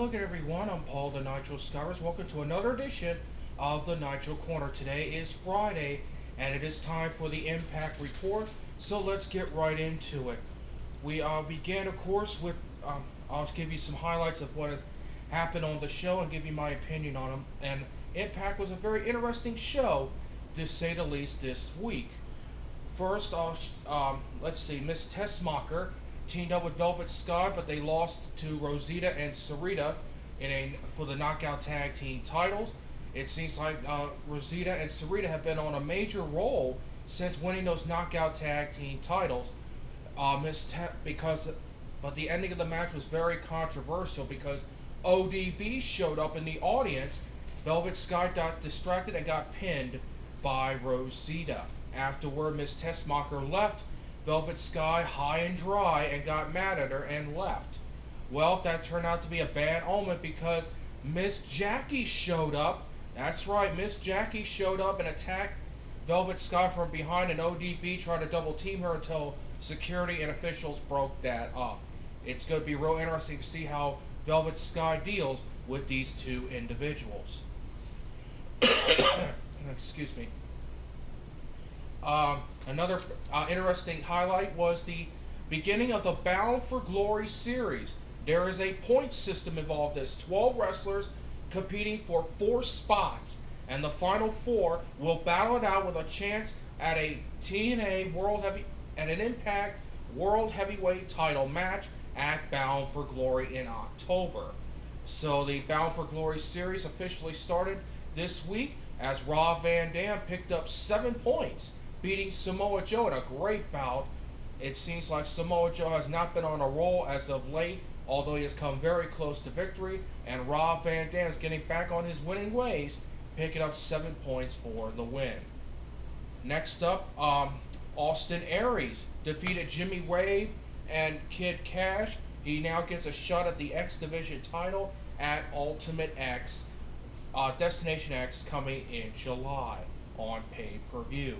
Hello again, everyone. I'm Paul, the Nitro Scholars. Welcome to another edition of the Nitro Corner. Today is Friday, and it is time for the Impact Report. So let's get right into it. We began, of course, with I'll give you some highlights of what has happened on the show and give you my opinion on them. And Impact was a very interesting show, to say the least, this week. First, let's see, Miss Tessmacher teamed up with Velvet Sky, but they lost to Rosita and Sarita for the Knockout Tag Team titles. It seems like Rosita and Sarita have been on a major roll since winning those Knockout Tag Team titles. But the ending of the match was very controversial because ODB showed up in the audience. Velvet Sky got distracted and got pinned by Rosita. Afterward, Miss Tessmacher left Velvet Sky high and dry and got mad at her and left. Well, that turned out to be a bad omen because Miss Jackie showed up. That's right, Miss Jackie showed up and attacked Velvet Sky from behind, and ODB tried to double team her until security and officials broke that up. It's going to be real interesting to see how Velvet Sky deals with these two individuals. Excuse me. Another interesting highlight was the beginning of the Bound for Glory series. There is a point system involved. There's 12 wrestlers competing for 4 spots, and the final 4 will battle it out with a chance at a TNA and an Impact World Heavyweight title match at Bound for Glory in October. So the Bound for Glory series officially started this week as Rob Van Dam picked up 7 points, beating Samoa Joe in a great bout. It seems like Samoa Joe has not been on a roll as of late, although he has come very close to victory, and Rob Van Dam is getting back on his winning ways, picking up 7 points for the win. Next up, Austin Aries defeated Jimmy Wave and Kid Cash. He now gets a shot at the X Division title at Ultimate X, Destination X, coming in July on pay-per-view.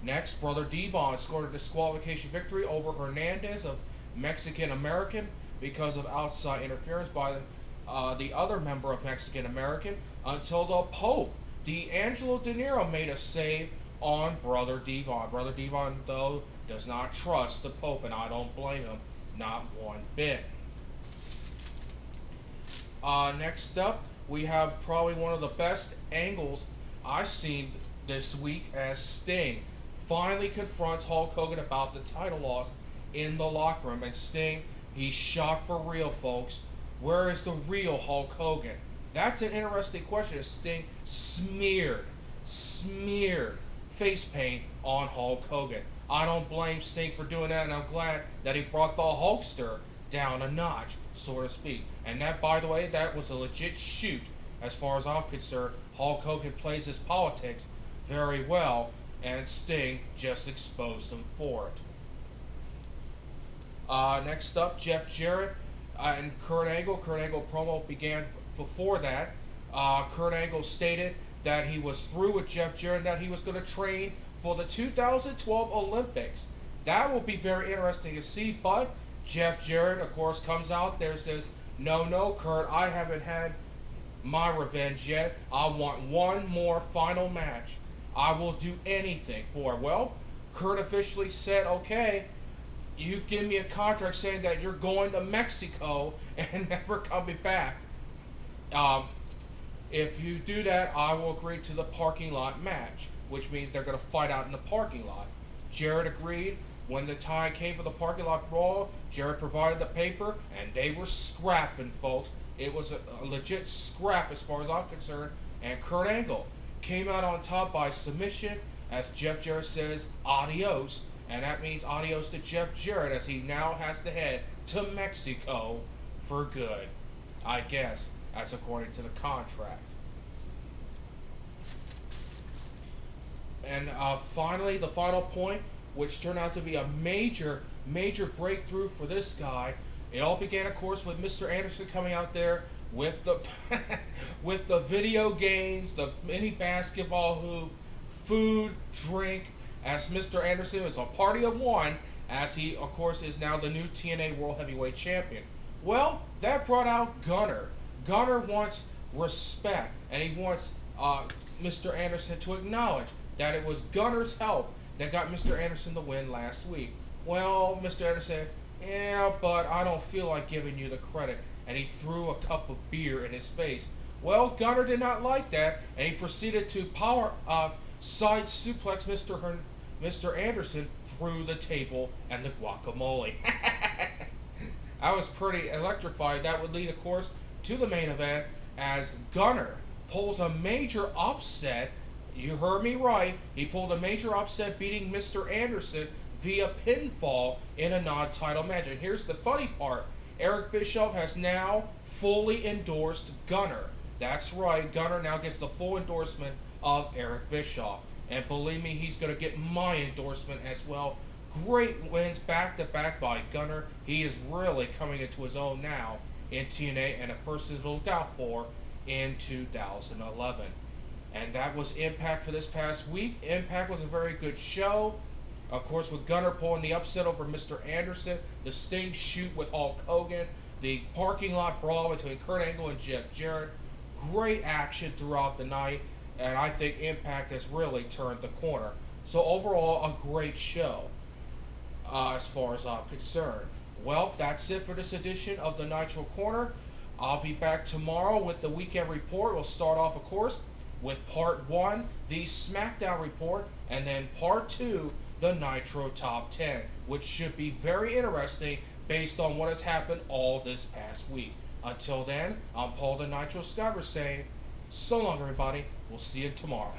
Next, Brother Devon scored a disqualification victory over Hernandez of Mexican American because of outside interference by the other member of Mexican American until the Pope, D'Angelo De Niro, made a save on Brother Devon. Brother Devon, though, does not trust the Pope, and I don't blame him, not one bit. Next up, we have probably one of the best angles I've seen this week as Sting finally confronts Hulk Hogan about the title loss in the locker room. And Sting, he's shot for real, folks. Where is the real Hulk Hogan? That's an interesting question. Sting smeared face paint on Hulk Hogan. I don't blame Sting for doing that, and I'm glad that he brought the Hulkster down a notch, so to speak. And that, by the way, that was a legit shoot. As far as I'm concerned, Hulk Hogan plays his politics very well, and Sting just exposed him for it. Next up, Jeff Jarrett and Kurt Angle. Kurt Angle promo began before that. Kurt Angle stated that he was through with Jeff Jarrett and that he was going to train for the 2012 Olympics. That will be very interesting to see, but Jeff Jarrett, of course, comes out there and says, no, Kurt, I haven't had my revenge yet. I want one more final match. I will do anything for it. Well, Kurt officially said, okay, you give me a contract saying that you're going to Mexico and never coming back. If you do that, I will agree to the parking lot match, which means they're going to fight out in the parking lot. Jarrett agreed. When the time came for the parking lot brawl, Jarrett provided the paper, and they were scrapping, folks. It was a legit scrap as far as I'm concerned, and Kurt Angle came out on top by submission, as Jeff Jarrett says, adios, and that means adios to Jeff Jarrett as he now has to head to Mexico for good. I guess that's according to the contract. And finally, the final point, which turned out to be a major breakthrough for this guy. It all began, of course, with Mr. Anderson coming out there with the with the video games, the mini basketball hoop, food, drink, as Mr. Anderson is a party of one, as he, of course, is now the new TNA World Heavyweight Champion. Well, that brought out Gunner. Gunner wants respect, and he wants Mr. Anderson to acknowledge that it was Gunner's help that got Mr. Anderson the win last week. Well, Mr. Anderson, yeah, but I don't feel like giving you the credit. And he threw a cup of beer in his face. Well, Gunner did not like that, and he proceeded to side suplex Mr. Anderson through the table and the guacamole. I was pretty electrified. That would lead, of course, to the main event as Gunner pulls a major upset. You heard me right. He pulled a major upset, beating Mr. Anderson via pinfall in a non-title match. And here's the funny part. Eric Bischoff has now fully endorsed Gunner. That's right. Gunner now gets the full endorsement of Eric Bischoff. And believe me, he's going to get my endorsement as well. Great wins back-to-back by Gunner. He is really coming into his own now in TNA, and a person to look out for in 2011. And that was Impact for this past week. Impact was a very good show. Of course, with Gunner pulling the upset over Mr. Anderson, the Sting shoot with Hulk Hogan, the parking lot brawl between Kurt Angle and Jeff Jarrett. Great action throughout the night, and I think Impact has really turned the corner. So overall, a great show as far as I'm concerned. Well, that's it for this edition of the Nitro Corner. I'll be back tomorrow with the weekend report. We'll start off, of course, with part 1, the SmackDown report, and then part 2, the Nitro Top 10, which should be very interesting based on what has happened all this past week. Until then, I'm Paul the Nitro Skyver saying, so long everybody, we'll see you tomorrow.